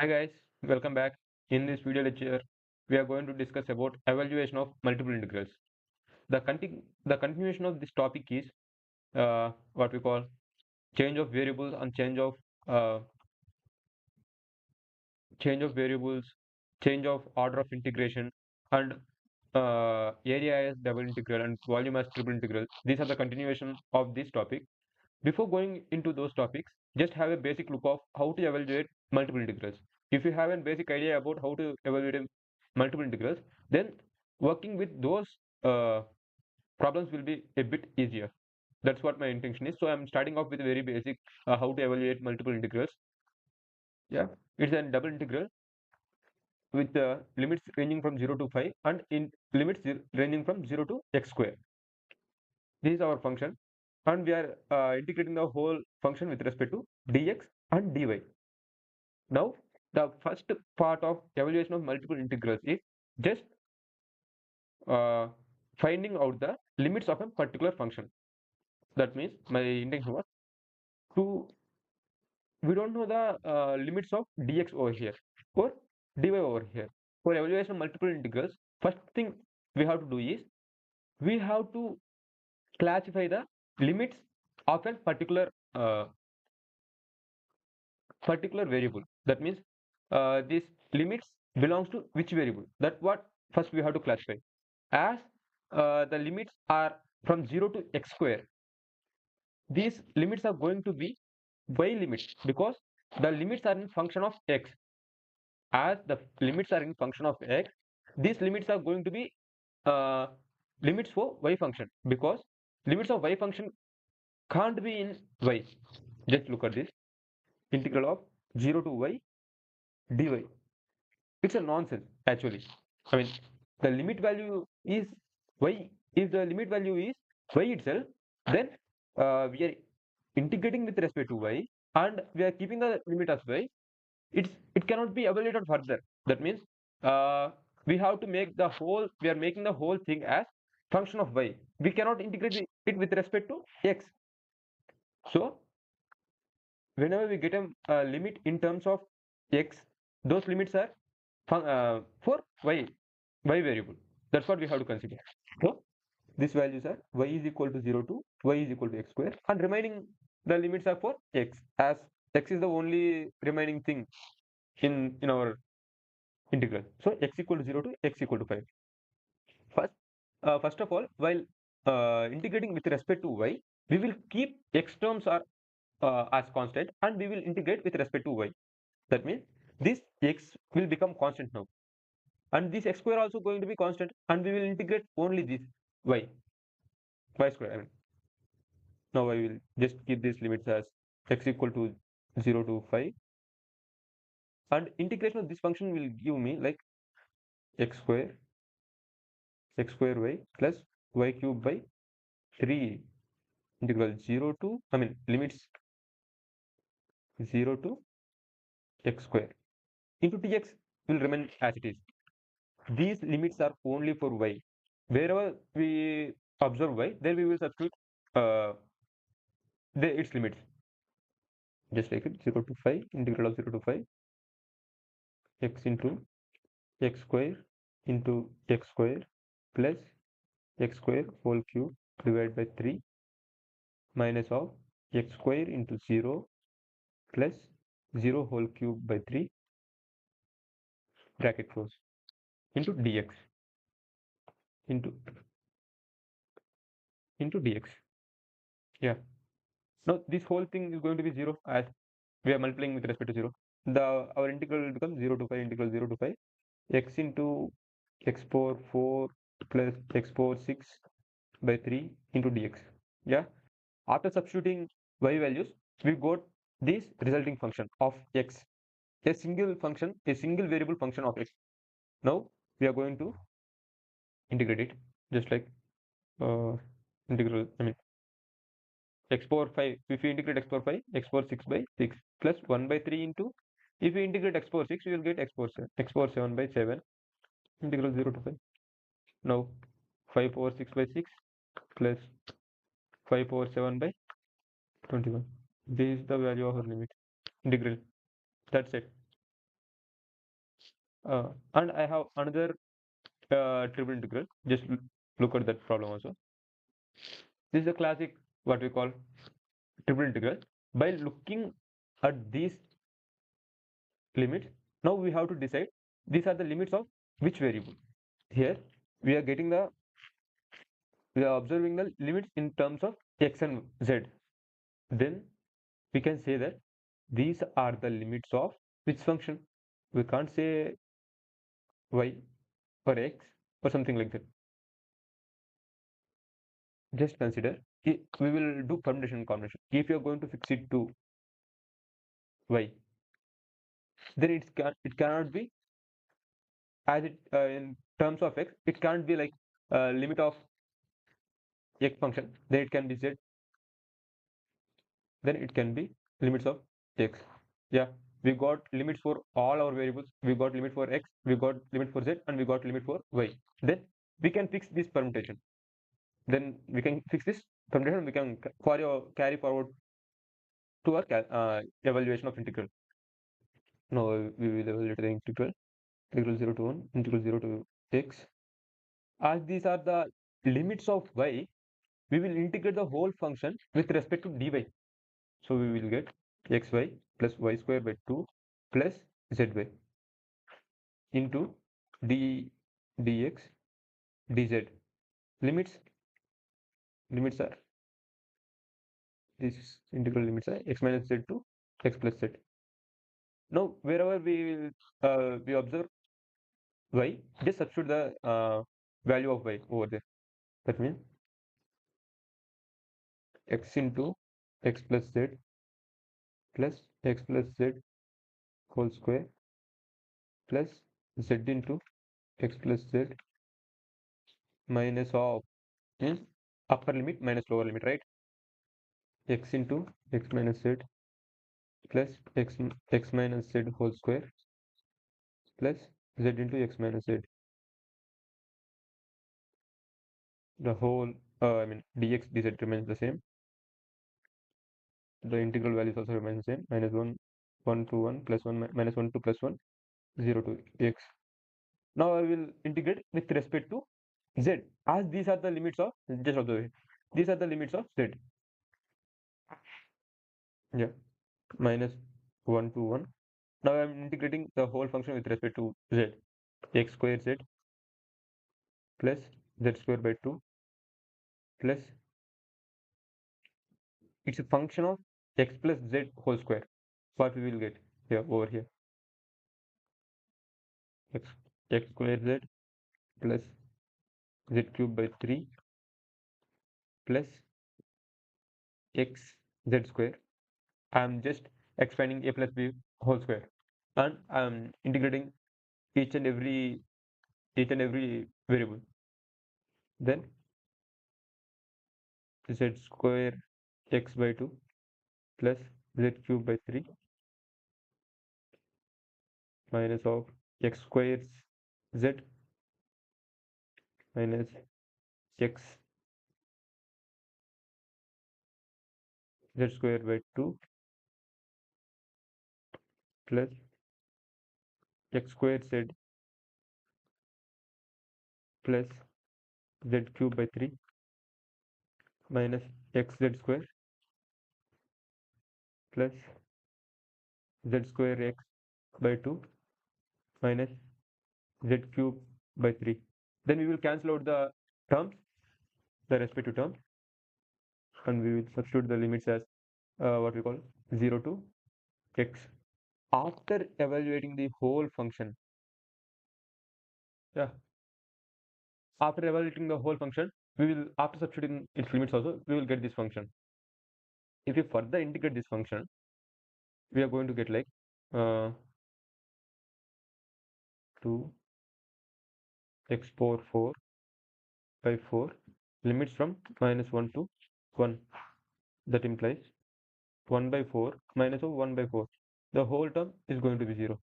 Hi guys, welcome back. In this video lecture, we are going to discuss about evaluation of multiple integrals. The continuation of this topic is what we call change of variables and uh, change of variables, change of order of integration, and area as double integral and volume as triple integral. These are the continuation of this topic. Before going into those topics, just have a basic look of how to evaluate multiple integrals. If you have a basic idea about how to evaluate multiple integrals, then working with those uh, problems will be a bit easier. That's what my intention is. So I'm starting off with a very basic how to evaluate multiple integrals. Yeah, it's a double integral with limits ranging from 0 to 5 and in limits ranging from 0 to x square. This is our function, and we are integrating the whole function with respect to dx and dy. Now, the first part of evaluation of multiple integrals is just uh, finding out the limits of a particular function. That means my intention was to we don't know the limits of dx over here or dy over here. For evaluation of multiple integrals, first thing we have to do is we have to classify the limits of a particular variable. That means this limits belongs to which variable. That what first we have to classify. As the limits are from 0 to x square, these limits are going to be y limits because the limits are in function of x. As the limits are in function of x, these limits are going to be uh, limits for y function because limits of y function can't be in y. Just look at this integral of 0 to y dy. It's a nonsense actually. I mean, the limit value is y. If the limit value is y itself, then we are integrating with respect to y, and we are keeping the limit as y. It cannot be evaluated further. That means uh, we have to make the whole. We are making the whole thing as function of y. We cannot integrate it with respect to x. So whenever we get a limit in terms of x, those limits are for y variable. That's what we have to consider. So these values are y is equal to 0 to y is equal to x square, and remaining the limits are for x, as x is the only remaining thing in our integral. So x equal to 0 to x equal to 5. First of all, while integrating with respect to y, we will keep x terms are as constant, and we will integrate with respect to y. That means this x will become constant now, and this x square also going to be constant, and we will integrate only this y square. I mean, now I will just keep these limits as x equal to 0 to 5, and integration of this function will give me like x square y plus y cube by 3 integral 0 to, I mean, limits 0 to x square into tx will remain as it is. These limits are only for y. Wherever we observe y, there we will substitute uh, its limits. Just like it 0 to 5, integral of 0 to 5, x into x square into x square plus x square whole cube divided by 3 minus of x square into 0 plus 0 whole cube by 3 bracket close into dx into dx. Yeah. Now this whole thing is going to be 0 as we are multiplying with respect to 0. The our integral will become 0 to 5 integral 0 to 5 x into x power 4 plus x power 6 by 3 into dx. Yeah. After substituting y values, we got this resulting function of x, a single function, a single variable function of x. Now we are going to integrate it just like uh, integral. I mean, x power 5, if we integrate x power 5, x power 6 by 6 plus 1 by 3 into, if we integrate x power 6, we will get x power 7 by 7 integral 0 to 5. Now 5 power 6 by 6 plus 5 power 7 by 21. This is the value of our limit integral. That's it. And I have another triple integral. Just look at that problem also. This is a classic what we call triple integral. By looking at these limits, now we have to decide these are the limits of which variable. Here we are getting the we are observing the limits in terms of x and z. Then we can say that these are the limits of which function. We can't say y or x or something like that. Just consider we will do permutation and combination. If you are going to fix it to y, then it cannot be as it in terms of x. It can't be like limit of x function. Then it can be z. Then it can be limits of x. Yeah, we got limits for all our variables. We got limit for x, we got limit for z, and we got limit for y. Then we can fix this permutation. Then we can fix this permutation. We can carry forward to our evaluation of integral. Now we will evaluate the integral 0 to 1, integral 0 to x. As these are the limits of y, we will integrate the whole function with respect to dy. So we will get xy plus y square by 2 plus zy into dx dz. Limits are these integral limits are x minus z to x plus z. Now wherever we observe y, just substitute the value of y over there. That means x into x plus z plus x plus z whole square plus z into x plus z minus of means upper limit minus lower limit, right? X into x minus z plus x minus z whole square plus z into x minus z. The whole I mean dx dz remains the same. The integral values also remain the same. Minus 1 1 to 1 plus 1 minus 1 to plus 1 0 to x. Now I will integrate with respect to z, as these are the limits of, just observe it, these are the limits of z. Yeah, minus 1 to 1. Now I am integrating the whole function with respect to z. X square z plus z square by 2 plus it's a function of x plus z whole square. What we will get here over here, x square z plus z cube by 3 plus x z square. I am just expanding a plus b whole square, and I am integrating each and every variable. Then z square x by 2 plus z cube by 3 minus of x squares z minus x z square by 2 plus x square z plus z cube by 3 minus xz square plus z square x by 2 minus z cube by 3. Then we will cancel out the terms, the respective terms, and we will substitute the limits as what we call 0 to x. After evaluating the whole function, yeah, after evaluating the whole function, we will, after substituting its limits also, we will get this function. If we further integrate this function, we are going to get like 2 x power 4 by 4 limits from minus 1 to 1. That implies 1 by 4 minus of 1 by 4. The whole term is going to be 0.